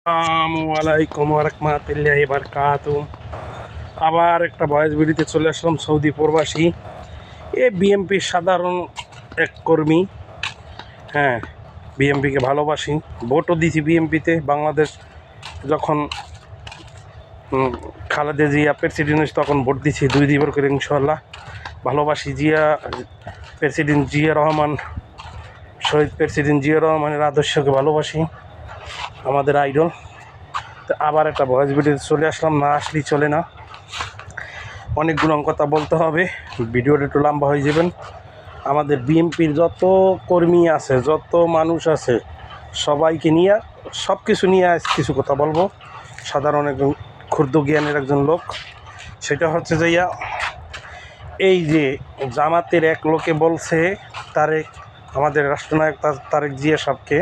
আসসালামু আলাইকুম রহমতুল্লাহি বারকাতুহু। আবার একটা ভয়েস ভিডিওতে চলে আসলাম। সৌদি প্রবাসী বিএমপির সাধারণ এক কর্মী। হ্যাঁ, বিএমপিকে ভালোবাসি, ভোটও দিয়েছি বিএমপিতে। বাংলাদেশ যখন খালেদা জিয়া প্রেসিডেন্ট হয়েছে তখন ভোট দিয়েছি 2 করে। ইনশাল্লাহ ভালোবাসি প্রেসিডেন্ট জিয়া রহমান, শহীদ প্রেসিডেন্ট জিয়া রহমানের আদর্শকে ভালোবাসি, আমাদের আইডল। তো আবার একটা ভয়েস ভিডিওতে চলে আসলাম, না আসলেই চলে না। অনেকগুলো কথা বলতে হবে, ভিডিওটা একটু লম্বা হয়ে যাবেন। আমাদের বিএনপির যত কর্মী আছে, যত মানুষ আছে, সবাইকে নিয়ে, সব কিছু নিয়ে কিছু কথা বলবো। সাধারণ একজন ক্ষুদ্র জ্ঞানের একজন লোক, সেটা হচ্ছে যে এই যে জামাতের এক লোকে বলছে, তারেক, আমাদের রাষ্ট্রনায়ক তারেক জিয়া সাহেবকে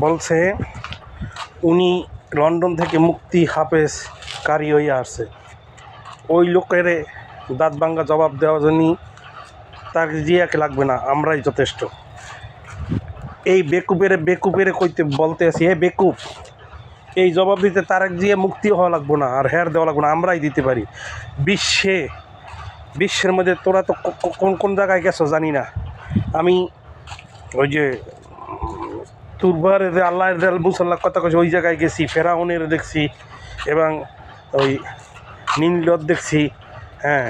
বলছে উনি লন্ডন থেকে মুফতি হাফেজ কারি হয়ে আসছে। ওই লোকের দাঁত ভাঙ্গা জবাব দেওয়ার জন্য তার জিয়াকে লাগবে না, আমরাই যথেষ্ট। এই বেকুপেরে কইতে বলতে আছি, বেকুপ, এই জবাব দিতে তারেক জিয়া মুক্তি হওয়া লাগবো না, আর হেয়ার দেওয়া লাগবো না, আমরাই দিতে পারি। বিশ্বের মধ্যে তোরা তো কোন কোন জায়গায় গেছো জানি না। আমি ওই যে তুরবারে আল্লাহ মুসাল্লাহ কথা কইছে, ওই জায়গায় গেছি, ফেরাউনের দেখছি এবং ওই নীলদ দেখছি। হ্যাঁ,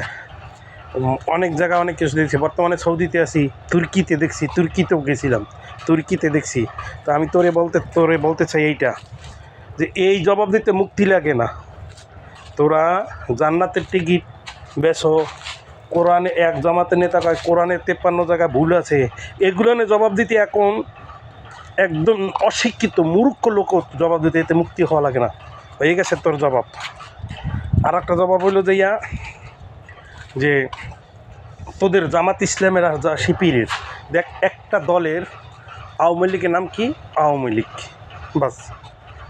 অনেক জায়গায় অনেক কিছু দেখছি। বর্তমানে সৌদিতে আছি, তুর্কিতে দেখছি, তুর্কিতেও গেছিলাম, তুর্কিতে দেখছি। তো আমি তোরে বলতে চাই এইটা, যে এই জবাব দিতে মুক্তি লাগে না। তোরা জান্নাতের টিকিট বেছো, কোরআনে এক জামাতের নেতা কয় কোরআনের 53 জায়গায় ভুল আছে, এগুলো নিয়ে জবাব দিতে এখন একদম অশিক্ষিত মূর্খ লোক জবাব দিতে, এতে মুক্তি হওয়া লাগে না। হয়ে গেছে তোর জবাব। আর একটা জবাব হইল যে তোদের জামাত ইসলামের আর শিবিরের দেখ, একটা দলের আওয়ামী লীগের নাম কি? আওয়ামী লীগ, বাস।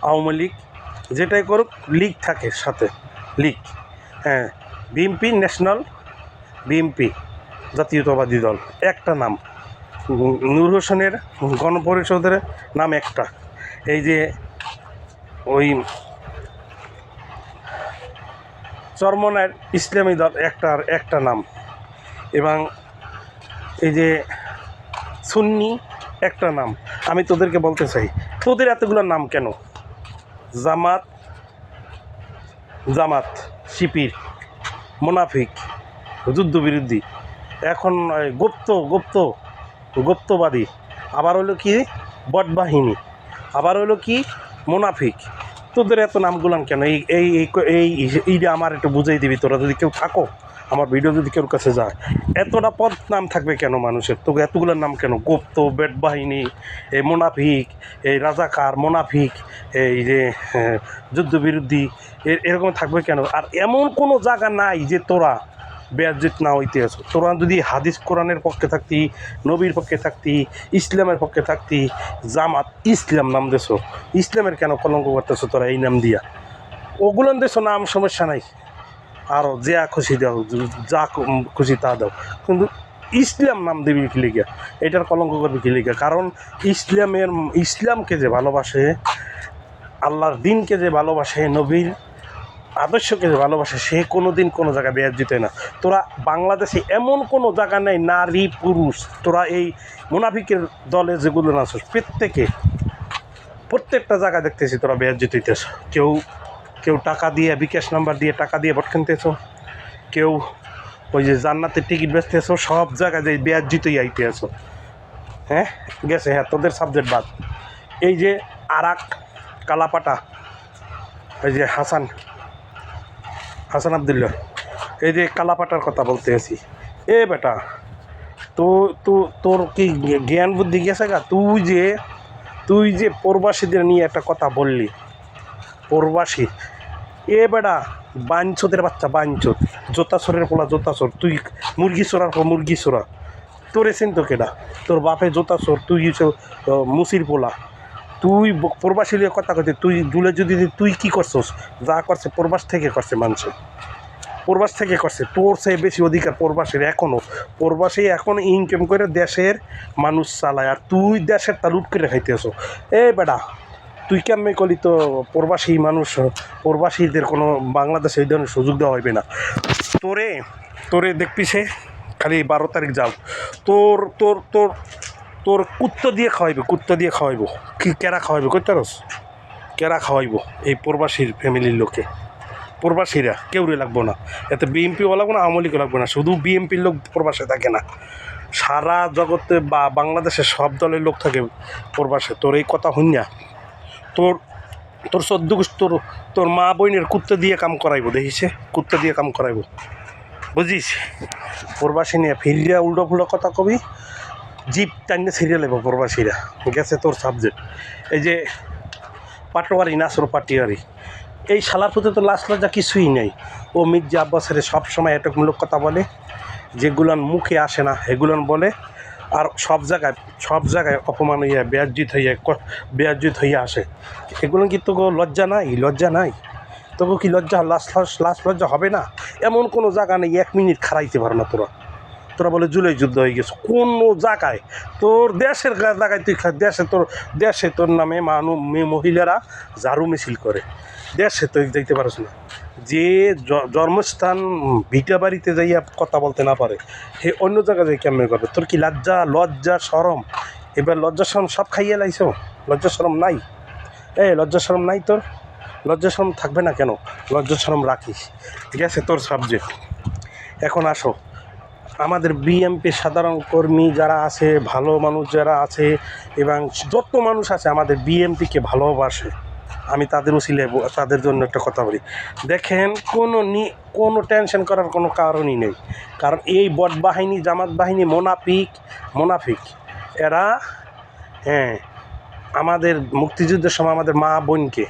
আওয়ামী লীগ যেটাই করুক, লীগ থাকে সাথে, লীগ। হ্যাঁ, বিএনপি, ন্যাশনাল বিএনপি, জাতীয়তাবাদী দল, একটা নাম। নূর হোসেনের গণপরিষদের নাম একটা। এই যে ওই চরমনার ইসলামী দল, একটা নাম। এবং এই যে সুন্নি, একটা নাম। আমি তোদেরকে বলতে চাই, তোদের এতগুলো নাম কেন? জামাত, শিবির, মুনাফিক, যুদ্ধবিরোধী, এখন গুপ্তবাদী, আবার হলো কি বটবাহিনী, আবার হলো কি মুনাফিক। তোদের এত নামগুলান কেন? এইটা আমার একটু বুঝাই দিবি। তোরা যদি কেউ থাকো, আমার ভিডিও যদি কেউ কাছে যায়, এতটা পদ নাম থাকবে কেন মানুষের? তোকে এতগুলোর নাম কেন? গুপ্ত, বেট বাহিনী, এই মুনাফিক, এই রাজাকার, মুনাফিক, এই যে যুদ্ধবিরোধী, এরকম থাকবে কেন? আর এমন কোনো জায়গা নাই যে তোরা বেয়াজ্জিত না হইতে আছো। তোরা যদি হাদিস কোরআনের পক্ষে থাকতি, নবীর পক্ষে থাকতি, ইসলামের পক্ষে থাকতি, জামাত ইসলাম নাম দেছো, ইসলামের কেন কলঙ্ক করতেছো তোরা এই নাম দিয়া? ওগুলো দেছো নাম, সমস্যা নাই, আরও যা খুশি দাও, যা খুশি তা দাও, কিন্তু ইসলাম নাম দিবি কি লিগা? এটার কলঙ্ক করবি কি লিগা? কারণ ইসলামকে যে ভালোবাসে, আল্লাহর দিনকে যে ভালোবাসে, নবীর আদর্শকে যে ভালোবাসে, সে কোনো দিন কোনো জায়গায় বেয়াজ্জিত হয় না। তোরা বাংলাদেশে এমন কোনো জায়গা নেই, নারী পুরুষ, তোরা এই মুনাফিকের দলে যেগুলো আছো, প্রত্যেকটা জায়গায় দেখতেছি তোরা বেয়াজ্জিত হইতেছ। কেউ টাকা দিয়ে, বিকাশ নাম্বার দিয়ে টাকা দিয়ে ভোট কিনতেছো, কেউ ওই যে জান্নাতের টিকিট বেচতেছো, সব জায়গায় যে বেয়াজ্জিতই আইতে আছো। হ্যাঁ, গেছে। হ্যাঁ, তোদের সাবজেক্ট বাদ। এই যে আরাক, কালাপাটা, এই যে হাসান আবদুল্লাহ, এই যে কালাপাটার কথা বলতে আছি। বেটা, তোর কি জ্ঞান বুদ্ধি গেছে গা? তুই যে প্রবাসীদের নিয়ে একটা কথা বললি, প্রবাসী, বেটা বাঞ্চোদের বাচ্চা, বাঞ্চোদ, জোতাচোরের পোলা, জোতাচোর। তুই মুরগি চোরার পর মুরগি চোরা, তোর চিনতো কেডা? তোর বাপে জোতাচোর, তুই মুসির পোলা। তুই প্রবাসী নিয়ে কথা কইতে, তুই দুলে যদি তুই কী করছস? যা করছে প্রবাস থেকে করছে, প্রবাস থেকে করছে। তোর চেয়ে বেশি অধিকার প্রবাসীর এখনও। প্রবাসী এখন ইনকাম করে দেশের মানুষ চালায়, আর তুই দেশের তা লুট করে খাইতেছ। বেটা, তুই কেমনে করলি তো প্রবাসী মানুষ, প্রবাসীদের কোনো বাংলাদেশে এই ধরনের সুযোগ দেওয়া হইবে না। তোরে তোরে দেখবি খালি 12 তারিখ যাও, তোর তোর তোর তোর কুত্তা দিয়ে খাওয়াইবে, কুত্তা দিয়ে খাওয়াইবো। কি কেরা খাওয়াইবে কইতে পারস? কেরা খাওয়াইবো এই প্রবাসীর ফ্যামিলির লোকে। প্রবাসীরা কেউরে লাগবো না, এতে বিএমপিও লাগবো না, আওয়ামী লীগও লাগবো না। শুধু বিএমপির লোক প্রবাসে থাকে না, সারা জগতে বা বাংলাদেশের সব দলের লোক থাকে প্রবাসে। তোর এই কথা হইনা তোর তোর সদ্য তোর তোর মা বোনের কুত্তা দিয়ে কাম করাইবো, দেখিছে? কুত্তা দিয়ে কাম করাইবো, বুঝিস? প্রবাসী নিয়ে ফিরিয়া উল্টো ফুল্টো কথা কবি, জিপ টাইনে ছিঁড়ে নেব প্রবাসীরা। গেছে তোর সাবজেক্ট। এই যে পাটোয়ারি, নাসর পাটিয়ারি, এই শালার প্রতি তো লাশ লজ্জা কিছুই নেই। ও মির্জা আব্বাসের সবসময় এটকমূলক কথা বলে, যেগুলান মুখে আসে না এগুলান বলে, আর সব জায়গায় অপমান হইয়া বেয়াজ্জিত হইয়া আসে। এগুলো কি তোকে লজ্জা নাই? লজ্জা নাই তবু কি লজ্জা লাশ লজ্জা হবে না? এমন কোনো জায়গা নেই 1 মিনিট খারাইতে পারো না তোরা বলে জুলাই যুদ্ধ হয়ে গেছে। কোনো জায়গায় তোর দেশের জায়গায় তুই দেশে তোর নামে মহিলারা ঝাড়ু মিছিল করে, দেশে তুই দেখতে পারছ না। যে জন্মস্থান ভিটা বাড়িতে যাইয়া কথা বলতে না পারে, সে অন্য জায়গায় যাই কেমন করবে? তোর কি লজ্জা শরম? এবার লজ্জা শরম সব খাইয়ে লাইছ, লজ্জা শরম নাই? লজ্জা শরম নাই তোর? লজ্জা শরম থাকবে না কেন? লজ্জা শরম রাখিস। ঠিক আছে তোর সাবজেক্ট। এখন আসো, আমাদের বিএমপির সাধারণ কর্মী যারা আছে, ভালো মানুষ যারা আছে, এবং যত মানুষ আছে আমাদের বিএমপিকে ভালোবাসে, আমি তাদের উচিলে তাদের জন্য একটা কথা বলি। দেখেন, কোনো টেনশন করার কোনো কারণই নেই। কারণ এই বট বাহিনী, জামাত বাহিনী মোনাফিক এরা আমাদের মুক্তিযুদ্ধের সময় আমাদের মা বোনকে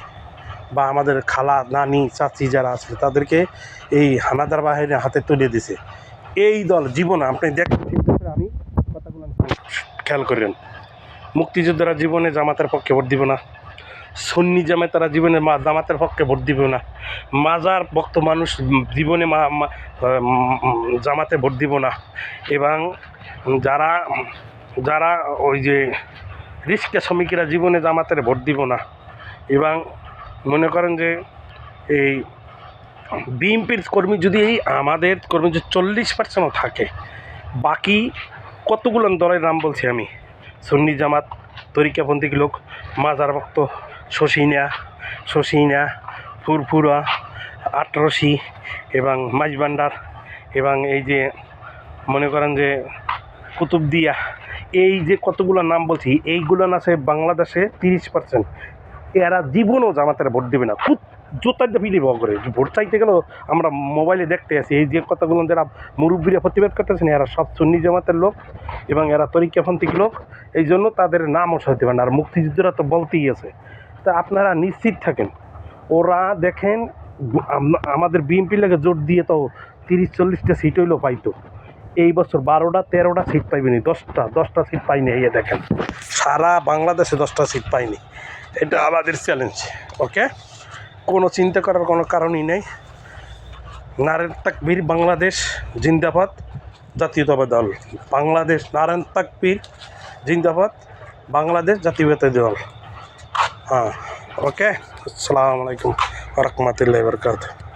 বা আমাদের খালা নানি চাচি যারা আছে তাদেরকে এই হানাদার বাহিনীর হাতে তুলে দিছে। এই দল জীবনে আপনি দেখেন, আমি কথাগুলো খেয়াল করেন, মুক্তিযোদ্ধারা জীবনে জামাতের পক্ষে ভোট দিব না, সুন্নি জামাতেরা জীবনে জামাতের পক্ষে ভোট দিব না, মাজার ভক্ত মানুষ জীবনে জামাতে ভোট দিব না, এবং যারা ওই যে রিক্সা শ্রমিকেরা জীবনে জামাতের ভোট দিব না। এবং মনে করেন যে এই বিএনপির কর্মী যদি আমাদের কর্মী যদি 40%ও থাকে, বাকি কতগুলো দলের নাম বলছি আমি, সুন্নি জামাত, তরিকাপন্থী লোক, মাজার ভক্ত, শশিনা, ফুরফুরা, আটরশি এবং মাইজবান্ডার, এবং এই যে মনে করেন যে কুতুবদিয়া, এই যে কতগুলো নাম বলছি, এইগুলো আছে বাংলাদেশে 30%। এরা জীবনও জামাতের ভোট দেবে না। জোতার ফিলি করে ভোট চাইতে গেলেও আমরা মোবাইলে দেখতে আছি, এই যে কথাগুলো যারা মুরব্বীরা প্রতিবাদ করতেছেন এরা সব সুন্নি জামাতের লোক এবং এরা তরিকাপন্থী লোক, এই জন্য তাদের নামও সইতে পারে না। আর মুক্তিযুদ্ধরা তো বলতেই আছে। তা আপনারা নিশ্চিত থাকেন, ওরা দেখেন আমাদের বিএনপির লাগে জোট দিয়ে তো 30-40টা সিট হইলেও পাইতো। এই বছর 12-13টা সিট পাইবেনি, 10টা সিট পাইনি। এই দেখেন, সারা বাংলাদেশে 10টা সিট পাইনি। এটা আমাদের চ্যালেঞ্জ। ওকে, কোনো চিন্তা করার কোনো কারণই নেই। নারায়ণ তাকবীর বাংলাদেশ জিন্দাবাদ, জাতীয়তাবাদী দল বাংলাদেশ। নারায়ণ তাকবীর জিন্দাবাদ, বাংলাদেশ জাতীয়তাবাদী দল। হ্যাঁ, ওকে। আসসালামু আলাইকুম ওয়া রাহমাতুল্লাহি ওয়া বারাকাতুহু।